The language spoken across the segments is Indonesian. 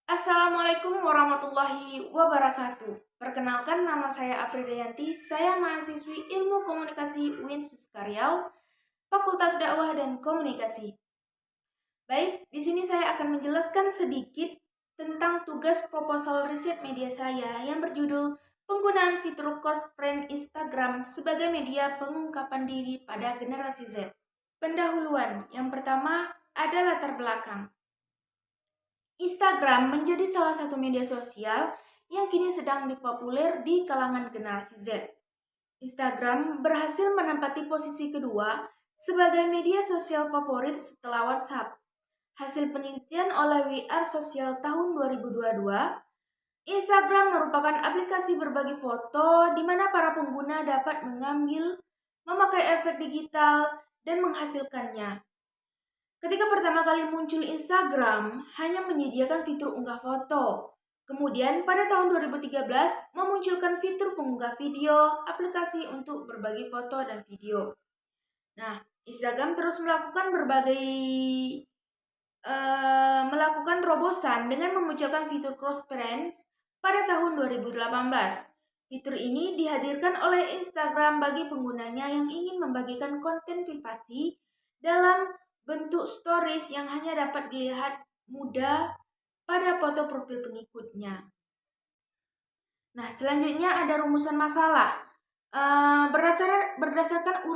Assalamualaikum warahmatullahi wabarakatuh. Perkenalkan, nama saya Apridayanti. Saya mahasiswi Ilmu Komunikasi UIN Suskaryau, Fakultas Dakwah dan Komunikasi. Baik, di sini saya akan menjelaskan sedikit tentang tugas proposal riset media saya yang berjudul Penggunaan fitur close friend Instagram sebagai media pengungkapan diri pada generasi Z. Pendahuluan, yang pertama ada latar belakang. Instagram menjadi salah satu media sosial yang kini sedang dipopuler di kalangan generasi Z. Instagram berhasil menempati posisi kedua sebagai media sosial favorit setelah WhatsApp. Hasil penelitian oleh We Are Social tahun 2022, Instagram merupakan aplikasi berbagi foto di mana para pengguna dapat mengambil, memakai efek digital, dan menghasilkannya. Ketika pertama kali muncul Instagram, hanya menyediakan fitur unggah foto. Kemudian pada tahun 2013 memunculkan fitur pengunggah video, aplikasi untuk berbagi foto dan video. Nah, Instagram terus melakukan melakukan terobosan dengan memunculkan fitur close friends pada tahun 2018. Fitur ini dihadirkan oleh Instagram bagi penggunanya yang ingin membagikan konten privasi dalam bentuk stories yang hanya dapat dilihat mudah pada foto profil pengikutnya. Nah, selanjutnya ada rumusan masalah. Berdasarkan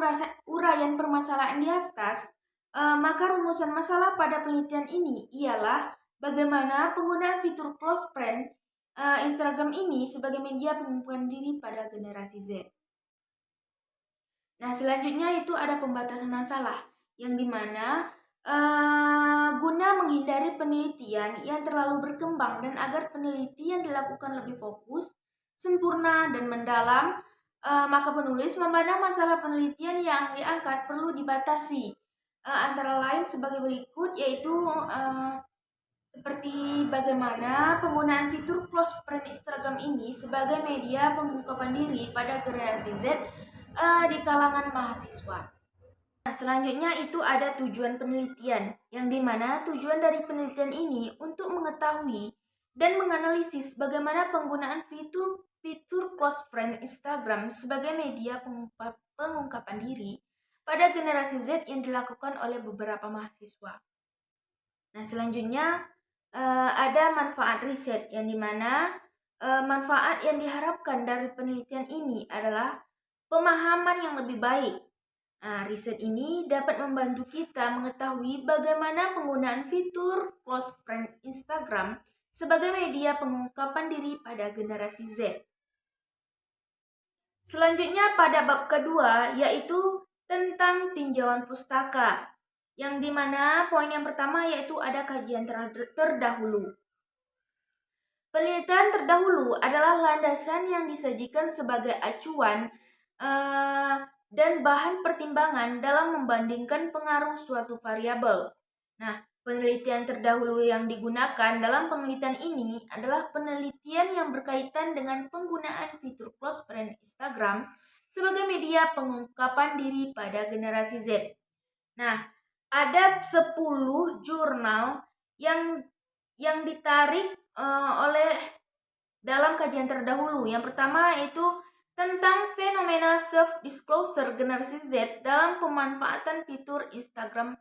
uraian permasalahan di atas, maka rumusan masalah pada penelitian ini ialah bagaimana penggunaan fitur close friend Instagram ini sebagai media pengumpulan diri pada generasi Z. Nah, selanjutnya itu ada pembatasan masalah, yang dimana guna menghindari penelitian yang terlalu berkembang dan agar penelitian dilakukan lebih fokus, sempurna, dan mendalam, maka penulis memandang masalah penelitian yang diangkat perlu dibatasi, antara lain sebagai berikut, yaitu seperti bagaimana penggunaan fitur close friend Instagram ini sebagai media pengungkapan diri pada generasi Z di kalangan mahasiswa. Nah, selanjutnya itu ada tujuan penelitian, yang dimana tujuan dari penelitian ini untuk mengetahui dan menganalisis bagaimana penggunaan fitur close friend Instagram sebagai media pengungkapan diri pada generasi Z yang dilakukan oleh beberapa mahasiswa. Nah, selanjutnya ada manfaat riset, yang dimana manfaat yang diharapkan dari penelitian ini adalah pemahaman yang lebih baik. Nah, riset ini dapat membantu kita mengetahui bagaimana penggunaan fitur close friend Instagram sebagai media pengungkapan diri pada generasi Z. Selanjutnya pada bab kedua, yaitu tentang tinjauan pustaka, yang dimana poin yang pertama yaitu ada kajian terdahulu. Penelitian terdahulu adalah landasan yang disajikan sebagai acuan dan bahan pertimbangan dalam membandingkan pengaruh suatu variabel. Nah, penelitian terdahulu yang digunakan dalam penelitian ini adalah penelitian yang berkaitan dengan penggunaan fitur close friend Instagram sebagai media pengungkapan diri pada generasi Z. Nah, ada 10 jurnal yang ditarik oleh dalam kajian terdahulu. Yang pertama itu tentang fenomena self-disclosure generasi Z dalam pemanfaatan fitur Instagram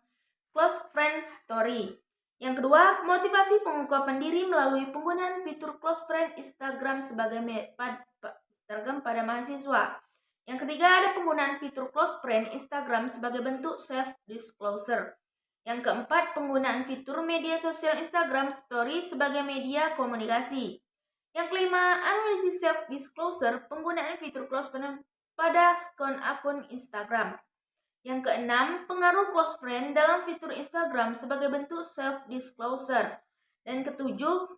Close Friends Story. Yang kedua, motivasi pengungkapan diri melalui penggunaan fitur Close Friend Instagram sebagai Instagram pada mahasiswa. Yang ketiga, ada penggunaan fitur Close Friend Instagram sebagai bentuk self-disclosure. Yang keempat, penggunaan fitur media sosial Instagram Story sebagai media komunikasi. Yang kelima, analisis self-disclosure, penggunaan fitur close friend pada akun Instagram. Yang keenam, pengaruh close friend dalam fitur Instagram sebagai bentuk self-disclosure. Dan ketujuh,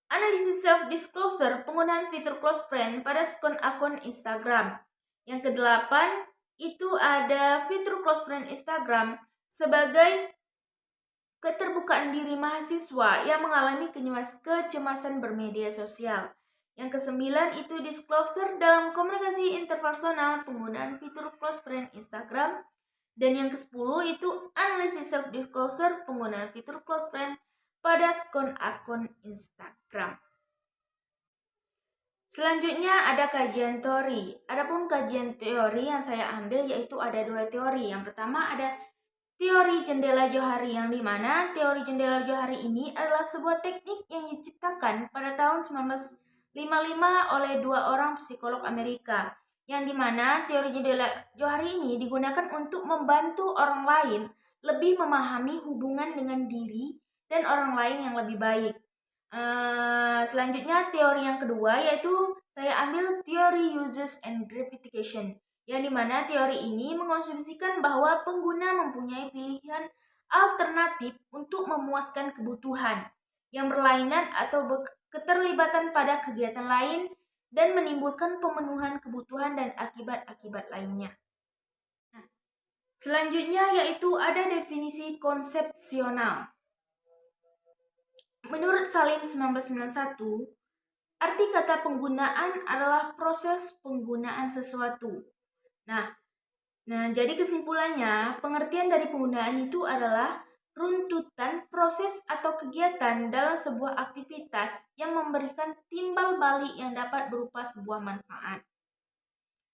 analisis self-disclosure, penggunaan fitur close friend pada akun Instagram. Yang kedelapan, itu ada fitur close friend Instagram sebagai keterbukaan diri mahasiswa yang mengalami kecemasan bermedia sosial. Yang kesembilan itu disclosure dalam komunikasi interpersonal, penggunaan fitur close friend Instagram. Dan yang ke-10 itu analisis self-disclosure, penggunaan fitur close friend pada akun Instagram. Selanjutnya ada kajian teori. Adapun kajian teori yang saya ambil yaitu ada 2 teori. Yang pertama ada teori jendela Johari, yang dimana teori jendela Johari ini adalah sebuah teknik yang diciptakan pada tahun 1955 oleh 2 orang psikolog Amerika. Yang dimana teori jendela Johari ini digunakan untuk membantu orang lain lebih memahami hubungan dengan diri dan orang lain yang lebih baik. Selanjutnya teori yang kedua yaitu saya ambil teori uses and gratification, yang dimana teori ini mengasumsikan bahwa pengguna mempunyai pilihan alternatif untuk memuaskan kebutuhan yang berlainan atau keterlibatan pada kegiatan lain dan menimbulkan pemenuhan kebutuhan dan akibat-akibat lainnya. Nah, selanjutnya yaitu ada definisi konsepsional. Menurut Salim 1991, arti kata penggunaan adalah proses penggunaan sesuatu. Nah, jadi kesimpulannya, pengertian dari penggunaan itu adalah runtutan proses atau kegiatan dalam sebuah aktivitas yang memberikan timbal balik yang dapat berupa sebuah manfaat.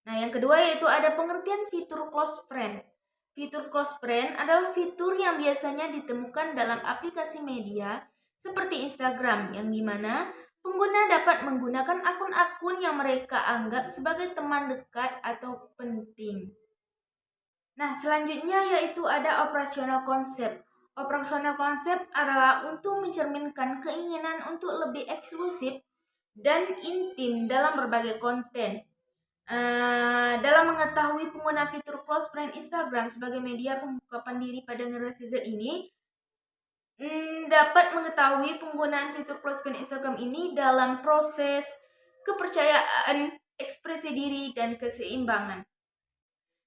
Nah, yang kedua yaitu ada pengertian fitur close friend. Fitur close friend adalah fitur yang biasanya ditemukan dalam aplikasi media seperti Instagram, yang dimana pengguna dapat menggunakan akun-akun yang mereka anggap sebagai teman dekat atau penting. Nah, selanjutnya yaitu ada operasional konsep. Operasional konsep adalah untuk mencerminkan keinginan untuk lebih eksklusif dan intim dalam berbagai konten. Dalam mengetahui pengguna fitur close friend Instagram sebagai media pengungkapan diri pada generasi Z ini, dapat mengetahui penggunaan fitur close friend Instagram ini dalam proses kepercayaan, ekspresi diri, dan keseimbangan.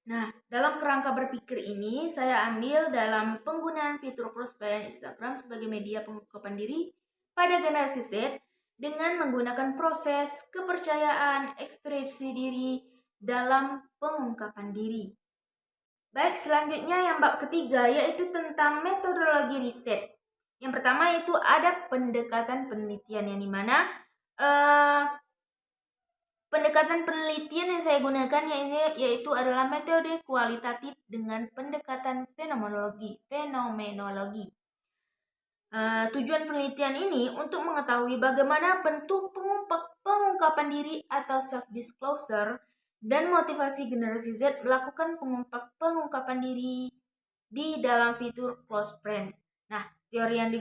Nah, dalam kerangka berpikir ini, saya ambil dalam penggunaan fitur close friend Instagram sebagai media pengungkapan diri pada generasi Z dengan menggunakan proses kepercayaan, ekspresi diri dalam pengungkapan diri. Baik, selanjutnya yang bab ketiga yaitu tentang metodologi riset. Yang pertama itu ada pendekatan penelitian, yang dimana pendekatan penelitian yang saya gunakan yaitu adalah metode kualitatif dengan pendekatan fenomenologi. Tujuan penelitian ini untuk mengetahui bagaimana bentuk pengungkapan diri atau self-disclosure dan motivasi generasi Z melakukan pengungkapan diri di dalam fitur close friend. Nah, teori yang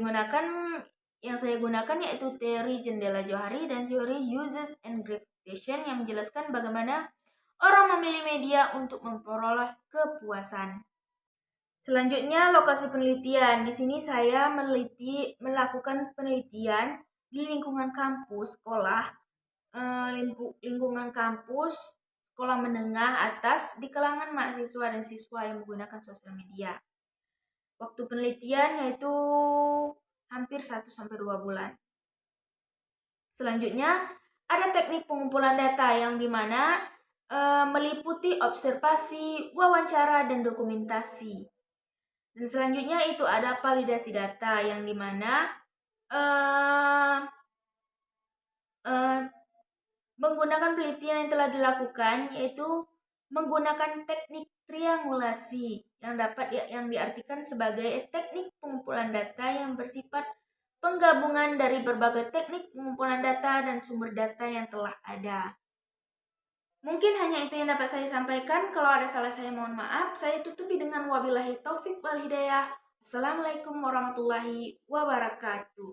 saya gunakan yaitu teori jendela Johari dan teori uses and gratification yang menjelaskan bagaimana orang memilih media untuk memperoleh kepuasan. Selanjutnya lokasi penelitian. Di sini saya melakukan penelitian di lingkungan kampus, lingkungan kampus, sekolah menengah atas di kalangan mahasiswa dan siswa yang menggunakan sosial media. Waktu penelitian yaitu hampir 1-2 bulan. Selanjutnya ada teknik pengumpulan data yang dimana meliputi observasi, wawancara, dan dokumentasi. Dan selanjutnya itu ada validasi data yang dimana menggunakan penelitian yang telah dilakukan yaitu menggunakan teknik triangulasi yang diartikan sebagai teknik pengumpulan data yang bersifat penggabungan dari berbagai teknik pengumpulan data dan sumber data yang telah ada. Mungkin hanya itu yang dapat saya sampaikan. Kalau ada salah saya mohon maaf. Saya tutupi dengan wabillahi taufik wal hidayah. Assalamualaikum warahmatullahi wabarakatuh.